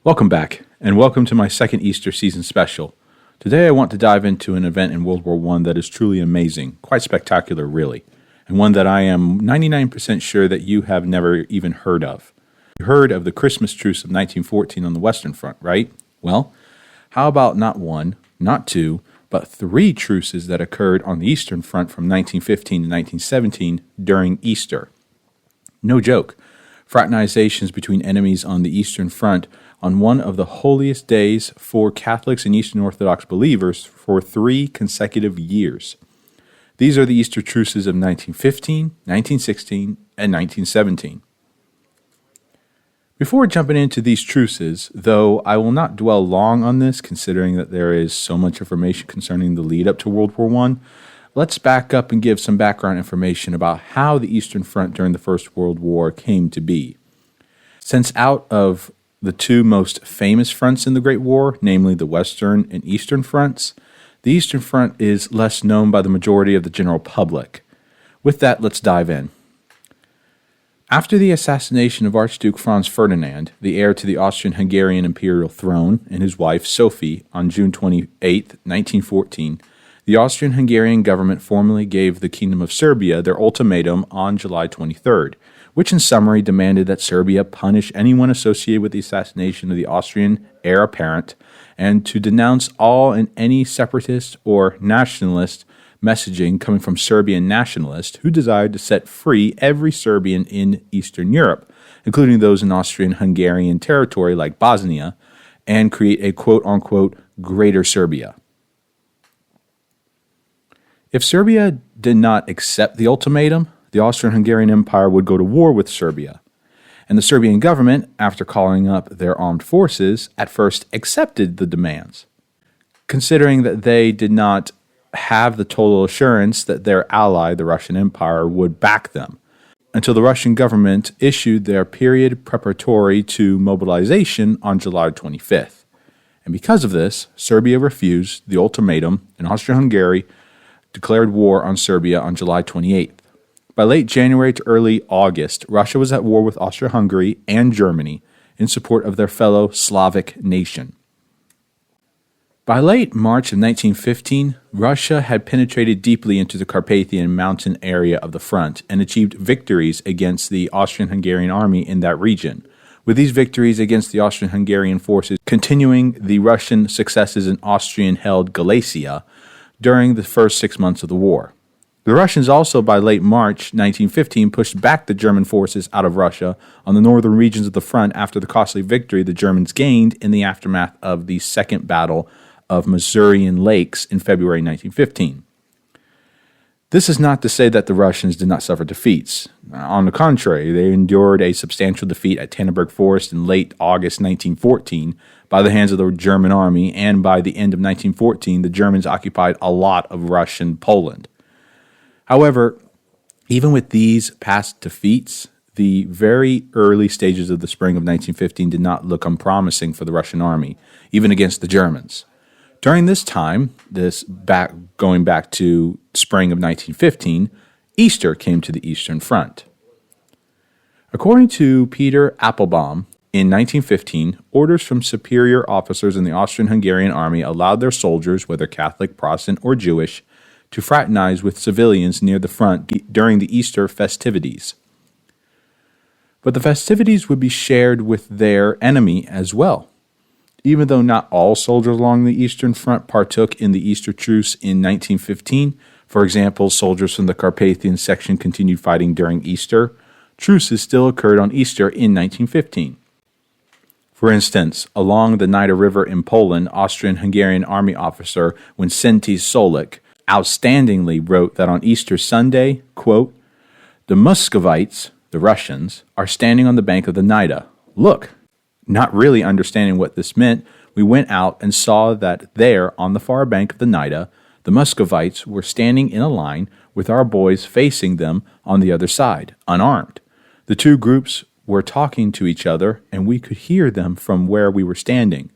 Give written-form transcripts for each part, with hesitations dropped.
Welcome back, and welcome to my second Easter season special. Today I want to dive into an event in World War I that is truly amazing, quite spectacular really, and one that I am 99% sure that you have never even heard of. You heard of the Christmas Truce of 1914 on the Western Front, right? Well, how about not one, not two, but three truces that occurred on the Eastern Front from 1915 to 1917 during Easter? No joke. Fraternizations between enemies on the Eastern Front on one of the holiest days for Catholics and Eastern Orthodox believers for 3 consecutive years. These are the Easter Truces of 1915, 1916, and 1917. Before jumping into these truces, though I will not dwell long on this considering that there is so much information concerning the lead up to World War I, let's back up and give some background information about how the Eastern Front during the First World War came to be. Since out of the two most famous fronts in the Great War, namely the Western and Eastern Fronts, the Eastern Front is less known by the majority of the general public. With that, let's dive in. After the assassination of Archduke Franz Ferdinand, the heir to the Austrian-Hungarian imperial throne, and his wife Sophie on June 28, 1914, the Austrian-Hungarian government formally gave the Kingdom of Serbia their ultimatum on July 23rd, which in summary demanded that Serbia punish anyone associated with the assassination of the Austrian heir apparent and to denounce all and any separatist or nationalist messaging coming from Serbian nationalists who desired to set free every Serbian in Eastern Europe, including those in Austrian-Hungarian territory like Bosnia, and create a quote-unquote Greater Serbia. If Serbia did not accept the ultimatum, the Austrian-Hungarian Empire would go to war with Serbia. And the Serbian government, after calling up their armed forces, at first accepted the demands, considering that they did not have the total assurance that their ally, the Russian Empire, would back them, until the Russian government issued their period preparatory to mobilization on July 25th. And because of this, Serbia refused the ultimatum, and Austria-Hungary declared war on Serbia on July 28th. By late January to early August, Russia was at war with Austria-Hungary and Germany in support of their fellow Slavic nation. By late March of 1915, Russia had penetrated deeply into the Carpathian mountain area of the front and achieved victories against the Austrian-Hungarian army in that region, with these victories against the Austrian-Hungarian forces continuing the Russian successes in Austrian-held Galicia during the first 6 months of the war. The Russians also, by late March 1915, pushed back the German forces out of Russia on the northern regions of the front after the costly victory the Germans gained in the aftermath of the Second Battle of Masurian Lakes in February 1915. This is not to say that the Russians did not suffer defeats. On the contrary, they endured a substantial defeat at Tannenberg Forest in late August 1914 by the hands of the German army, and by the end of 1914, the Germans occupied a lot of Russian Poland. However, even with these past defeats, the very early stages of the spring of 1915 did not look unpromising for the Russian army, even against the Germans. During this time, going back to spring of 1915, Easter came to the Eastern Front. According to Peter Applebaum, in 1915, orders from superior officers in the Austrian-Hungarian army allowed their soldiers, whether Catholic, Protestant, or Jewish, to fraternize with civilians near the front during the Easter festivities. But the festivities would be shared with their enemy as well. Even though not all soldiers along the Eastern Front partook in the Easter Truce in 1915, for example, soldiers from the Carpathian section continued fighting during Easter, truces still occurred on Easter in 1915. For instance, along the Nida River in Poland, Austrian-Hungarian army officer Wincenty Solik outstandingly wrote that on Easter Sunday, quote, "The Muscovites, the Russians, are standing on the bank of the Nida. Look." Not really understanding what this meant, we went out and saw that there, on the far bank of the Nida, the Muscovites were standing in a line with our boys facing them on the other side, unarmed. The two groups were talking to each other, and we could hear them from where we were standing.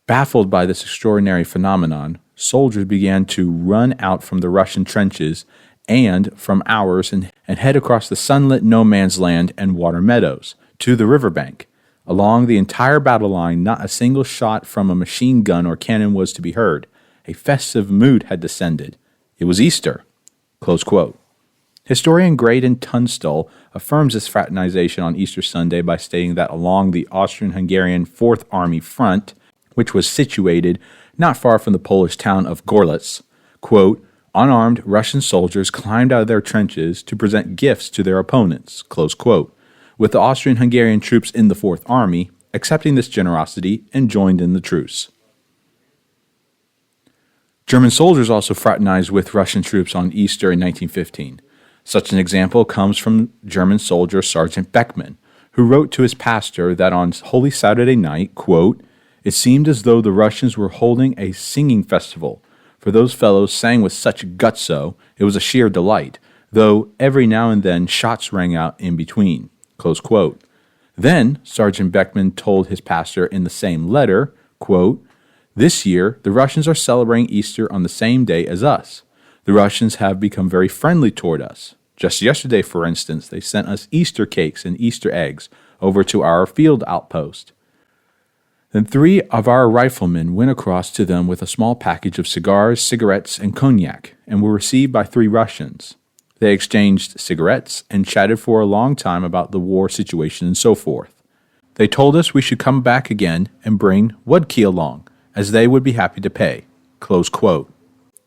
Baffled by this extraordinary phenomenon, soldiers began to run out from the Russian trenches and from ours and head across the sunlit no man's land and water meadows to the riverbank. Along the entire battle line, not a single shot from a machine gun or cannon was to be heard. A festive mood had descended. It was Easter. Close quote. Historian Graydon Tunstall affirms this fraternization on Easter Sunday by stating that along the Austrian-Hungarian Fourth Army front, which was situated not far from the Polish town of Gorlitz, quote, unarmed Russian soldiers climbed out of their trenches to present gifts to their opponents, close quote, with the Austrian-Hungarian troops in the Fourth Army accepting this generosity and joined in the truce. German soldiers also fraternized with Russian troops on Easter in 1915. Such an example comes from German soldier Sergeant Beckman, who wrote to his pastor that on Holy Saturday night, quote, it seemed as though the Russians were holding a singing festival, for those fellows sang with such gutso, it was a sheer delight, though every now and then shots rang out in between. Close quote. Then, Sergeant Beckman told his pastor in the same letter, quote, this year, the Russians are celebrating Easter on the same day as us. The Russians have become very friendly toward us. Just yesterday, for instance, they sent us Easter cakes and Easter eggs over to our field outpost. Then 3 of our riflemen went across to them with a small package of cigars, cigarettes, and cognac, and were received by 3 Russians. They exchanged cigarettes and chatted for a long time about the war situation and so forth. They told us we should come back again and bring Wodki along, as they would be happy to pay. Close quote.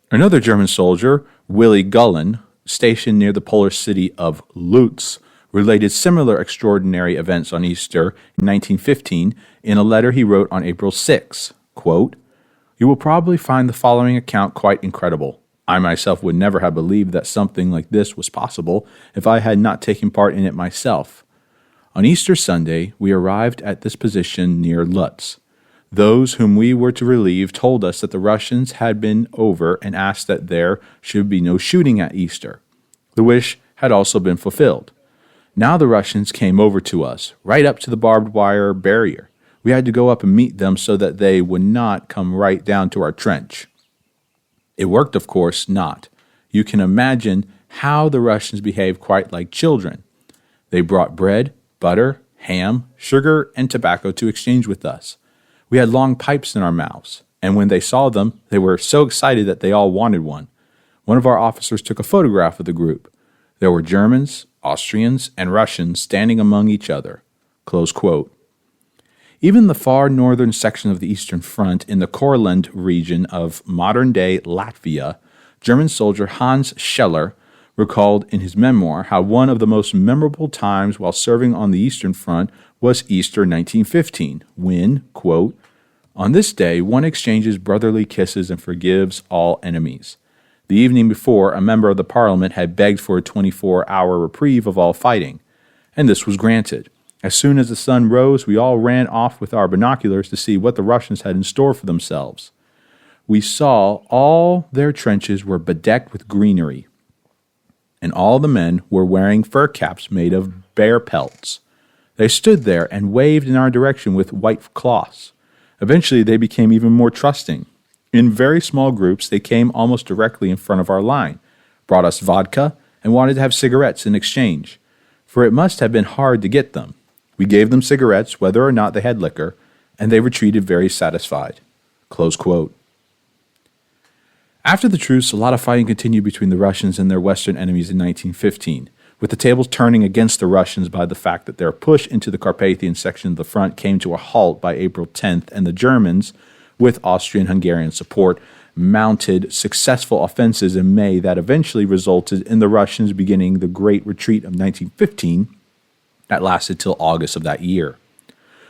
Another German soldier, Willy Gullen, stationed near the Polish city of Lutz, related similar extraordinary events on Easter in 1915 in a letter he wrote on April 6. Quote, you will probably find the following account quite incredible. I myself would never have believed that something like this was possible if I had not taken part in it myself. On Easter Sunday, we arrived at this position near Lutz. Those whom we were to relieve told us that the Russians had been over and asked that there should be no shooting at Easter. The wish had also been fulfilled. Now the Russians came over to us, right up to the barbed wire barrier. We had to go up and meet them so that they would not come right down to our trench. It worked, of course, not. You can imagine how the Russians behaved quite like children. They brought bread, butter, ham, sugar, and tobacco to exchange with us. We had long pipes in our mouths, and when they saw them, they were so excited that they all wanted one. One of our officers took a photograph of the group. There were Germans, Austrians, and Russians standing among each other. Close quote. Even the far northern section of the Eastern Front in the Courland region of modern-day Latvia, German soldier Hans Scheller recalled in his memoir how one of the most memorable times while serving on the Eastern Front was Easter 1915, when, quote, on this day one exchanges brotherly kisses and forgives all enemies. The evening before, a member of the parliament had begged for a 24-hour reprieve of all fighting, and this was granted. As soon as the sun rose, we all ran off with our binoculars to see what the Russians had in store for themselves. We saw all their trenches were bedecked with greenery, and all the men were wearing fur caps made of bear pelts. They stood there and waved in our direction with white cloths. Eventually, they became even more trusting. In very small groups, they came almost directly in front of our line, brought us vodka, and wanted to have cigarettes in exchange, for it must have been hard to get them. We gave them cigarettes, whether or not they had liquor, and they retreated very satisfied. Close quote. After the truce, a lot of fighting continued between the Russians and their Western enemies in 1915, with the tables turning against the Russians by the fact that their push into the Carpathian section of the front came to a halt by April 10th, and the Germans, with Austrian-Hungarian support, mounted successful offenses in May that eventually resulted in the Russians beginning the Great Retreat of 1915 that lasted till August of that year.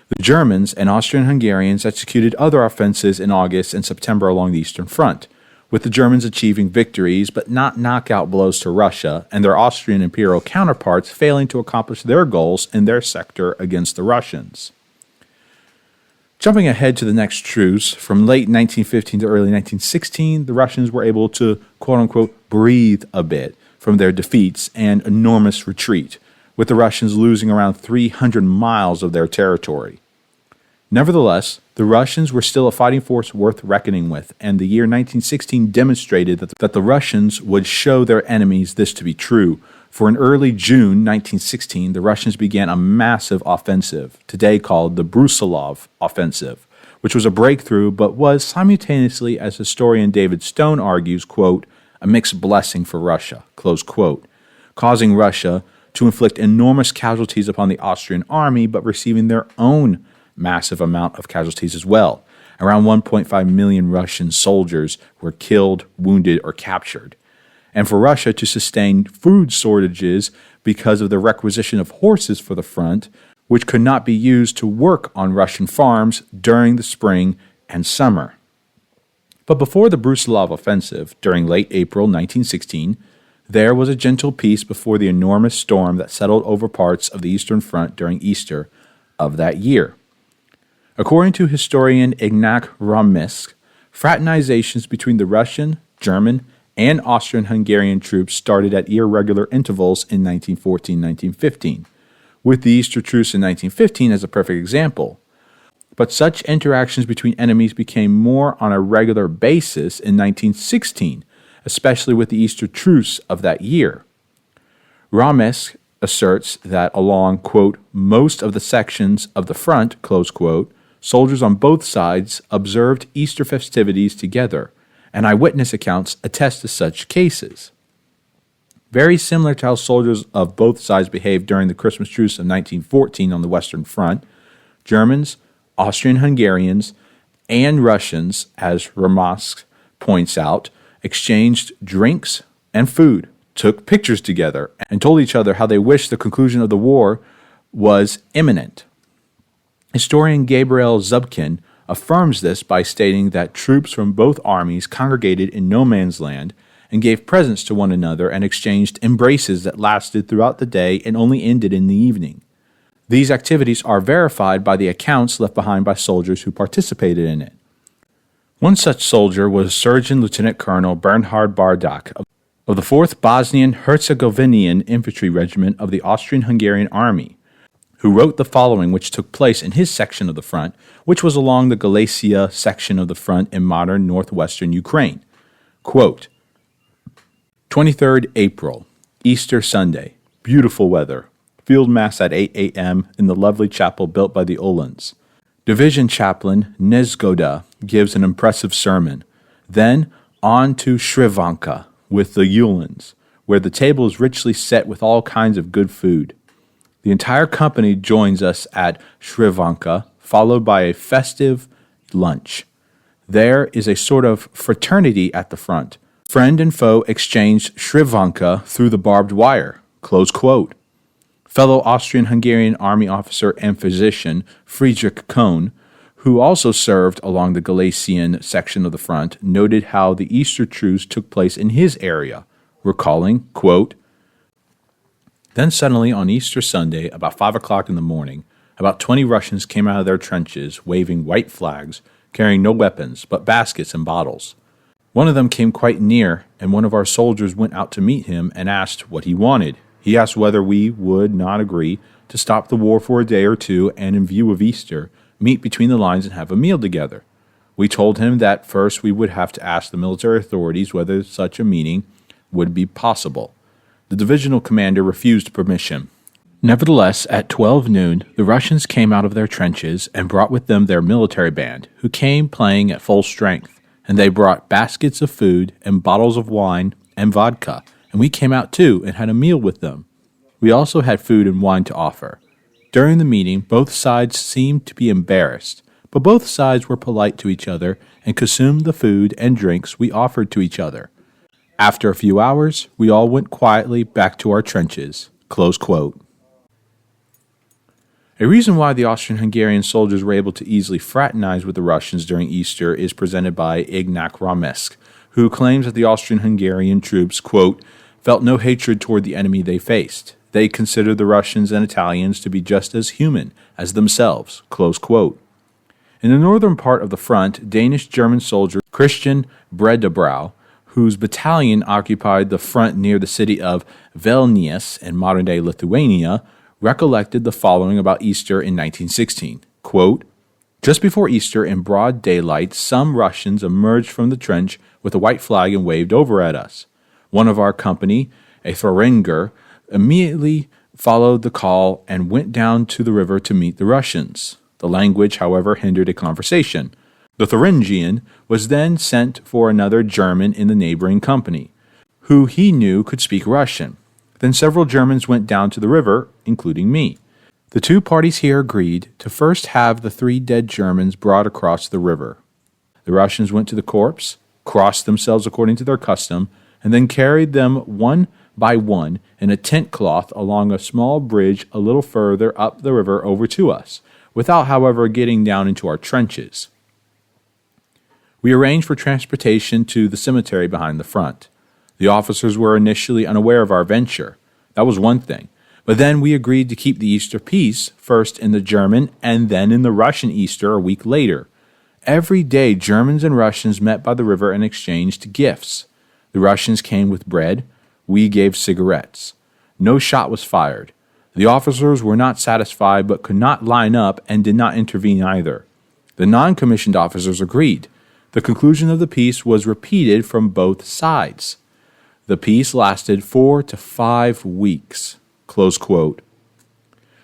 The Germans and Austrian-Hungarians executed other offenses in August and September along the Eastern Front, with the Germans achieving victories but not knockout blows to Russia, and their Austrian imperial counterparts failing to accomplish their goals in their sector against the Russians. Jumping ahead to the next truce, from late 1915 to early 1916, the Russians were able to, quote-unquote, breathe a bit from their defeats and enormous retreat, with the Russians losing around 300 miles of their territory. Nevertheless, the Russians were still a fighting force worth reckoning with, and the year 1916 demonstrated that the Russians would show their enemies this to be true, For in early June 1916, the Russians began a massive offensive, today called the Brusilov Offensive, which was a breakthrough but was simultaneously, as historian David Stone argues, quote, a mixed blessing for Russia, close quote, causing Russia to inflict enormous casualties upon the Austrian army, but receiving their own massive amount of casualties as well. Around 1.5 million Russian soldiers were killed, wounded, or captured. And for Russia to sustain food shortages because of the requisition of horses for the front, which could not be used to work on Russian farms during the spring and summer. But before the Brusilov offensive, during late April 1916, there was a gentle peace before the enormous storm that settled over parts of the Eastern Front during Easter of that year. According to historian Ignác Ramisk, fraternizations between the Russian, German, and Austrian-Hungarian troops started at irregular intervals in 1914-1915, with the Easter Truce in 1915 as a perfect example. But such interactions between enemies became more on a regular basis in 1916, especially with the Easter Truce of that year. Ramisk asserts that along, quote, most of the sections of the front, close quote, soldiers on both sides observed Easter festivities together, and eyewitness accounts attest to such cases. Very similar to how soldiers of both sides behaved during the Christmas Truce of 1914 on the Western Front, Germans, Austrian-Hungarians, and Russians, as Ramisk points out, exchanged drinks and food, took pictures together, and told each other how they wished the conclusion of the war was imminent. Historian Gabriel Zubkin affirms this by stating that troops from both armies congregated in no man's land and gave presents to one another and exchanged embraces that lasted throughout the day and only ended in the evening. These activities are verified by the accounts left behind by soldiers who participated in it. One such soldier was Surgeon Lieutenant Colonel Bernhard Bardak of the 4th Bosnian-Herzegovinian Infantry Regiment of the Austrian-Hungarian Army, who wrote the following, which took place in his section of the front, which was along the Galicia section of the front in modern northwestern Ukraine. Quote, 23rd April, Easter Sunday, beautiful weather, field mass at 8 a.m. in the lovely chapel built by the Uhlans. Division Chaplain Nezgoda gives an impressive sermon. Then on to Shrivanka with the Uhlans, where the table is richly set with all kinds of good food. The entire company joins us at Shrivanka, followed by a festive lunch. There is a sort of fraternity at the front. Friend and foe exchanged Shrivanka through the barbed wire. Close quote. Fellow Austrian-Hungarian army officer and physician Friedrich Kohn, who also served along the Galician section of the front, noted how the Easter Truce took place in his area, recalling, quote, then suddenly on Easter Sunday, about 5 o'clock in the morning, about 20 Russians came out of their trenches, waving white flags, carrying no weapons, but baskets and bottles. One of them came quite near, and one of our soldiers went out to meet him and asked what he wanted. He asked whether we would not agree to stop the war for a day or two and, in view of Easter, meet between the lines and have a meal together. We told him that first we would have to ask the military authorities whether such a meeting would be possible. The divisional commander refused permission. Nevertheless, at 12 noon, the Russians came out of their trenches and brought with them their military band, who came playing at full strength, and they brought baskets of food and bottles of wine and vodka, and we came out too and had a meal with them. We also had food and wine to offer. During the meeting, both sides seemed to be embarrassed, but both sides were polite to each other and consumed the food and drinks we offered to each other. After a few hours, we all went quietly back to our trenches. Close quote. A reason why the Austrian-Hungarian soldiers were able to easily fraternize with the Russians during Easter is presented by Ignác Ramisk, who claims that the Austrian-Hungarian troops, quote, felt no hatred toward the enemy they faced. They considered the Russians and Italians to be just as human as themselves, close quote. In the northern part of the front, Danish-German soldier Christian Bredebrow, whose battalion occupied the front near the city of Vilnius in modern-day Lithuania, recollected the following about Easter in 1916. Quote, just before Easter, in broad daylight, some Russians emerged from the trench with a white flag and waved over at us. One of our company, a Thuringer, immediately followed the call and went down to the river to meet the Russians. The language, however, hindered a conversation. The Thuringian was then sent for another German in the neighboring company, who he knew could speak Russian. Then several Germans went down to the river, including me. The two parties here agreed to first have the 3 dead Germans brought across the river. The Russians went to the corpse, crossed themselves according to their custom, and then carried them one by one in a tent cloth along a small bridge a little further up the river over to us, without, however, getting down into our trenches. We arranged for transportation to the cemetery behind the front. The officers were initially unaware of our venture. That was one thing. But then we agreed to keep the Easter peace, first in the German and then in the Russian Easter a week later. Every day, Germans and Russians met by the river and exchanged gifts. The Russians came with bread. We gave cigarettes. No shot was fired. The officers were not satisfied but could not line up and did not intervene either. The non-commissioned officers agreed. The conclusion of the peace was repeated from both sides. The peace lasted 4 to 5 weeks. Close quote.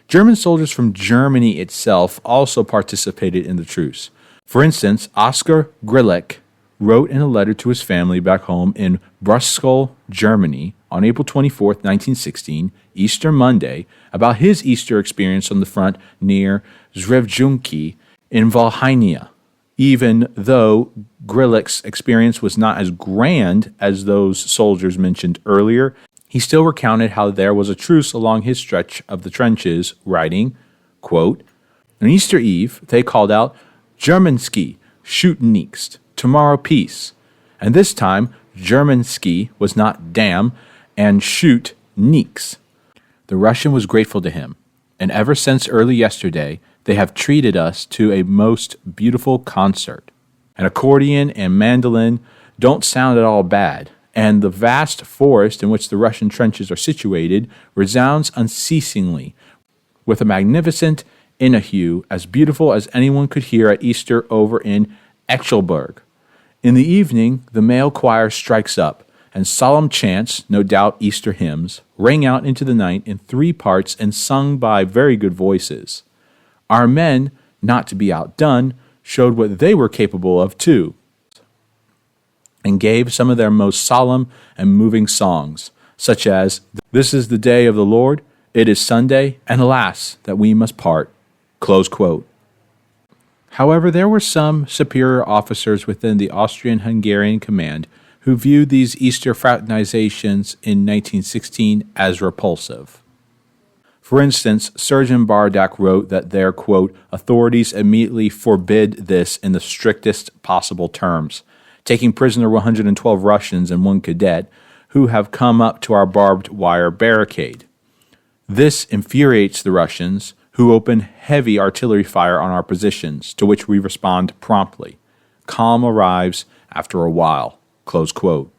German soldiers from Germany itself also participated in the truce. For instance, Oskar Grillich wrote in a letter to his family back home in Brussels, Germany, on April 24, 1916, Easter Monday, about his Easter experience on the front near Zrevjunki in Volhynia. Even though Grillich's experience was not as grand as those soldiers mentioned earlier, he still recounted how there was a truce along his stretch of the trenches, writing, quote, "On Easter Eve, they called out, 'Germanski, shoot nichts, tomorrow peace.' And this time, Germanski was not damn, and shoot nichts." The Russian was grateful to him, and ever since early yesterday, they have treated us to a most beautiful concert. An accordion and mandolin don't sound at all bad, and the vast forest in which the Russian trenches are situated resounds unceasingly with a magnificent inahue as beautiful as anyone could hear at Easter over in Echelberg. In the evening, the male choir strikes up, and solemn chants, no doubt Easter hymns, ring out into the night in 3 parts and sung by very good voices. Our men, not to be outdone, showed what they were capable of too, and gave some of their most solemn and moving songs, such as, "This is the day of the Lord, it is Sunday, and alas, that we must part." Close quote. However, there were some superior officers within the Austrian-Hungarian command who viewed these Easter fraternizations in 1916 as repulsive. For instance, Surgeon Bardak wrote that their, quote, "authorities immediately forbid this in the strictest possible terms, taking prisoner 112 Russians and 1 cadet who have come up to our barbed wire barricade. This infuriates the Russians, who open heavy artillery fire on our positions, to which we respond promptly. Calm arrives after a while." Close quote.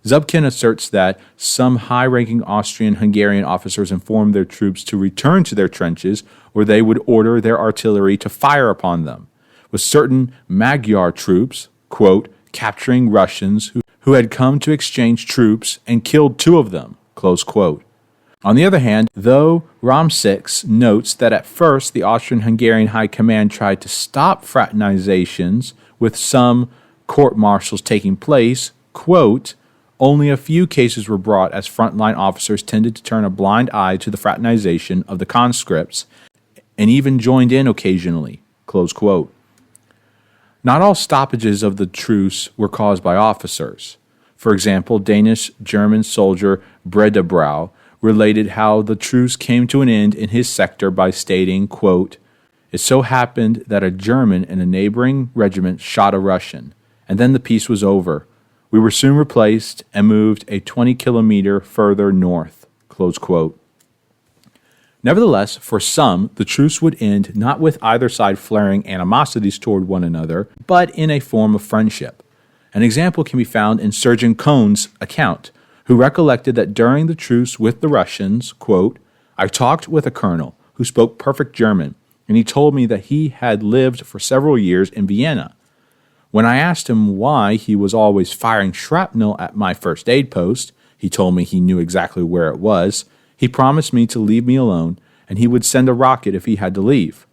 Zubkin asserts that some high-ranking Austrian-Hungarian officers informed their troops to return to their trenches or they would order their artillery to fire upon them, with certain Magyar troops, quote, "capturing Russians who had come to exchange troops and killed 2 of them." Close quote. On the other hand, though Ramsix notes that at first the Austrian-Hungarian High Command tried to stop fraternizations with some court-martials taking place, quote, "only a few cases were brought as frontline officers tended to turn a blind eye to the fraternization of the conscripts and even joined in occasionally." Close quote. Not all stoppages of the truce were caused by officers. For example, Danish-German soldier Bredebrow related how the truce came to an end in his sector by stating, quote, "It so happened that a German in a neighboring regiment shot a Russian, and then the peace was over. We were soon replaced and moved a 20-kilometer further north." Close quote. Nevertheless, for some, the truce would end not with either side flaring animosities toward one another, but in a form of friendship. An example can be found in Surgeon Cohn's account, who recollected that during the truce with the Russians, quote, "I talked with a colonel who spoke perfect German, and he told me that he had lived for several years in Vienna. When I asked him why he was always firing shrapnel at my first aid post, he told me he knew exactly where it was. He promised me to leave me alone, and he would send a rocket if he had to leave.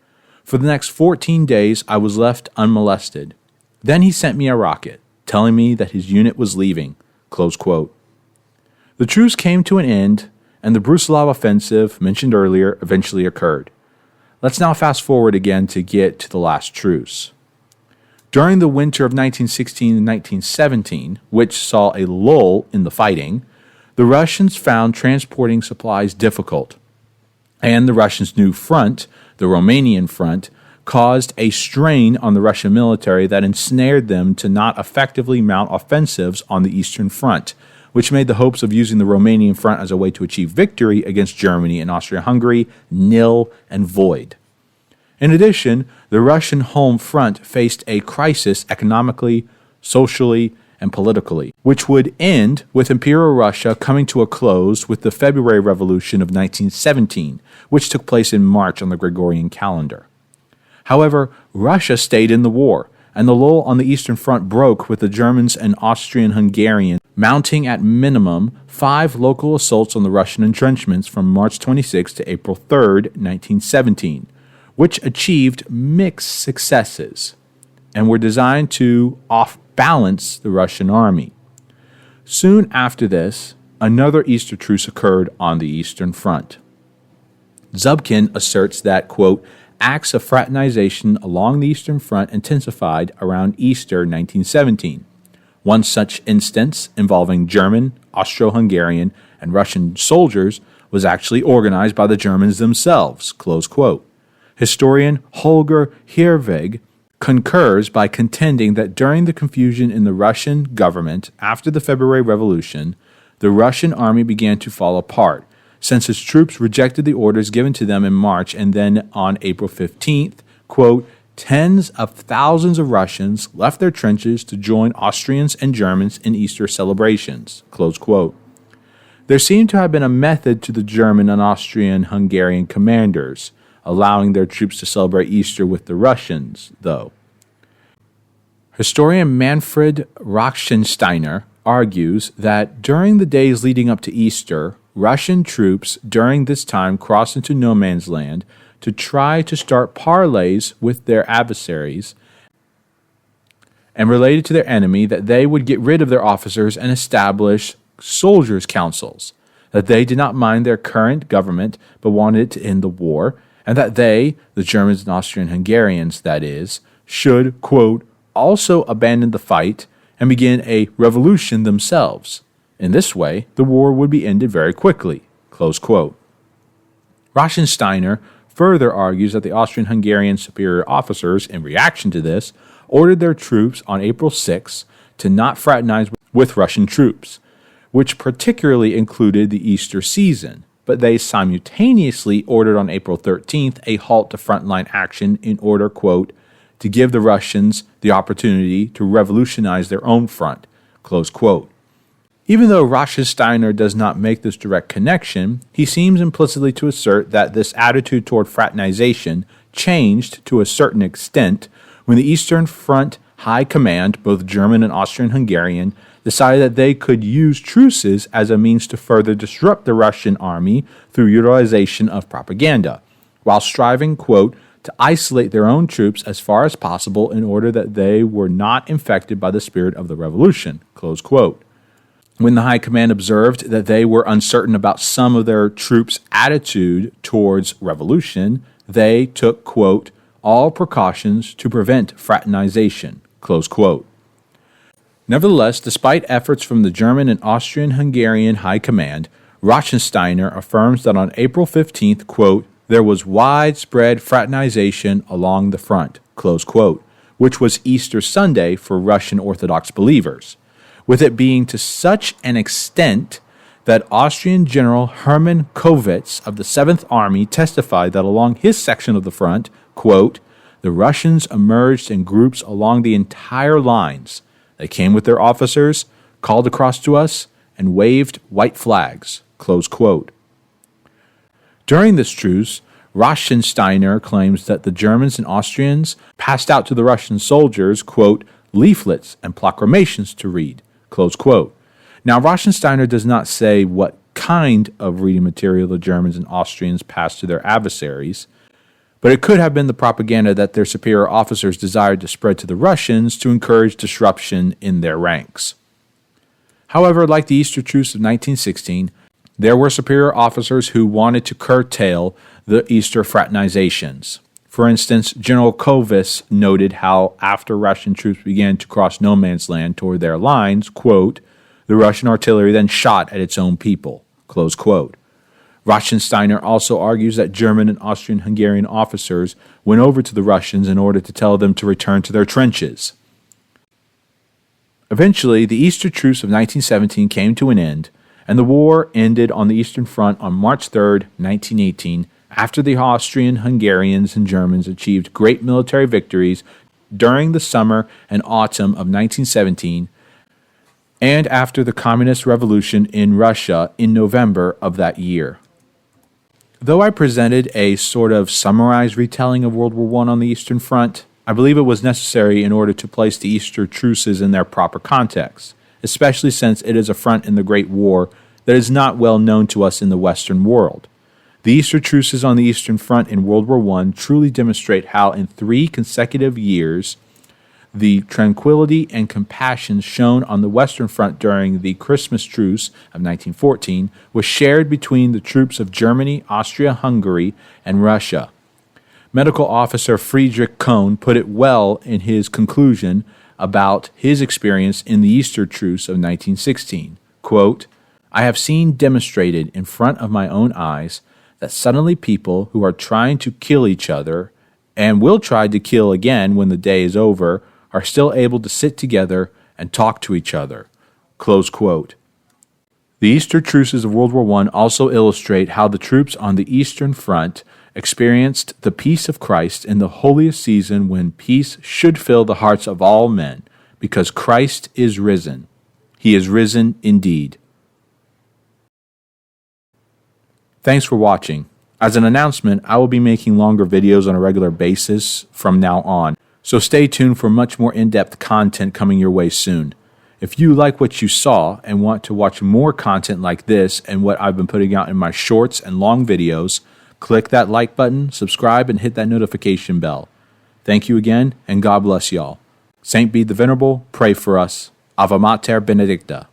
For the next 14 days, I was left unmolested. Then he sent me a rocket, telling me that his unit was leaving." Close quote. The truce came to an end, and the Brusilov offensive, mentioned earlier, eventually occurred. Let's now fast forward again to get to the last truce. During the winter of 1916 and 1917, which saw a lull in the fighting, the Russians found transporting supplies difficult, and the Russians' new front, the Romanian front, caused a strain on the Russian military that ensnared them to not effectively mount offensives on the Eastern Front, which made the hopes of using the Romanian front as a way to achieve victory against Germany and Austria-Hungary nil and void. In addition, the Russian home front faced a crisis economically, socially, and politically, which would end with Imperial Russia coming to a close with the February Revolution of 1917, which took place in March on the Gregorian calendar. However, Russia stayed in the war, and the lull on the Eastern Front broke with the Germans and Austrian-Hungarians mounting at minimum 5 local assaults on the Russian entrenchments from March 26 to April 3, 1917, which achieved mixed successes and were designed to off-balance the Russian army. Soon after this, another Easter Truce occurred on the Eastern Front. Zubkin asserts that, quote, acts of fraternization along the Eastern Front intensified around Easter 1917. One such instance involving German, Austro-Hungarian, and Russian soldiers was actually organized by the Germans themselves, close quote. Historian Holger Herweg concurs by contending that during the confusion in the Russian government after the February Revolution, the Russian army began to fall apart, since its troops rejected the orders given to them in March, and then on April 15th, quote, tens of thousands of Russians left their trenches to join Austrians and Germans in Easter celebrations, close quote. There seemed to have been a method to the German and Austrian-Hungarian commanders, allowing their troops to celebrate Easter with the Russians, though. Historian Manfred Rauschensteiner argues that during the days leading up to Easter, Russian troops during this time crossed into no man's land to try to start parleys with their adversaries, and related to their enemy that they would get rid of their officers and establish soldiers' councils, that they did not mind their current government but wanted to end the war, and that they, the Germans and Austrian-Hungarians that is, should, quote, also abandon the fight and begin a revolution themselves. In this way, the war would be ended very quickly, close quote. Rauschensteiner further argues that the Austrian-Hungarian superior officers, in reaction to this, ordered their troops on April 6 to not fraternize with Russian troops, which particularly included the Easter season, but they simultaneously ordered on April 13th a halt to frontline action in order, quote, to give the Russians the opportunity to revolutionize their own front, close quote. Even though Rauschensteiner does not make this direct connection, he seems implicitly to assert that this attitude toward fraternization changed to a certain extent when the Eastern Front High Command, both German and Austrian-Hungarian, decided that they could use truces as a means to further disrupt the Russian army through utilization of propaganda, while striving, quote, to isolate their own troops as far as possible in order that they were not infected by the spirit of the revolution, close quote. When the High Command observed that they were uncertain about some of their troops' attitude towards revolution, they took, quote, all precautions to prevent fraternization, close quote. Nevertheless, despite efforts from the German and Austrian-Hungarian High Command, Rauschensteiner affirms that on April 15th, quote, there was widespread fraternization along the front, close quote, which was Easter Sunday for Russian Orthodox believers, with it being to such an extent that Austrian General Hermann Kovetz of the 7th Army testified that along his section of the front, quote, the Russians emerged in groups along the entire lines. They came with their officers, called across to us, and waved white flags, close quote. During this truce, Rauschensteiner claims that the Germans and Austrians passed out to the Russian soldiers, quote, leaflets and proclamations to read, close quote. Now, Rauschensteiner does not say what kind of reading material the Germans and Austrians passed to their adversaries, but it could have been the propaganda that their superior officers desired to spread to the Russians to encourage disruption in their ranks. However, like the Easter Truce of 1916, there were superior officers who wanted to curtail the Easter fraternizations. For instance, General Kovis noted how after Russian troops began to cross no man's land toward their lines, quote, the Russian artillery then shot at its own people, close quote. Rothensteiner also argues that German and Austrian-Hungarian officers went over to the Russians in order to tell them to return to their trenches. Eventually, the Easter Truce of 1917 came to an end, and the war ended on the Eastern Front on March 3, 1918, after the Austrian, Hungarians, and Germans achieved great military victories during the summer and autumn of 1917, and after the Communist Revolution in Russia in November of that year. Though I presented a sort of summarized retelling of World War I on the Eastern Front, I believe it was necessary in order to place the Easter Truces in their proper context, especially since it is a front in the Great War that is not well known to us in the Western world. The Easter Truces on the Eastern Front in World War I truly demonstrate how in 3 consecutive years the tranquility and compassion shown on the Western Front during the Christmas Truce of 1914 was shared between the troops of Germany, Austria-Hungary, and Russia. Medical officer Friedrich Kohn put it well in his conclusion about his experience in the Easter Truce of 1916. Quote, I have seen demonstrated in front of my own eyes that suddenly people who are trying to kill each other and will try to kill again when the day is over are still able to sit together and talk to each other. Close quote. The Easter Truces of World War I also illustrate how the troops on the Eastern Front experienced the peace of Christ in the holiest season when peace should fill the hearts of all men, because Christ is risen. He is risen indeed. Thanks for watching. As an announcement, I will be making longer videos on a regular basis from now on, so stay tuned for much more in-depth content coming your way soon. If you like what you saw and want to watch more content like this and what I've been putting out in my shorts and long videos, click that like button, subscribe, and hit that notification bell. Thank you again, and God bless y'all. Saint Bede the Venerable, pray for us. Ave Mater Benedicta.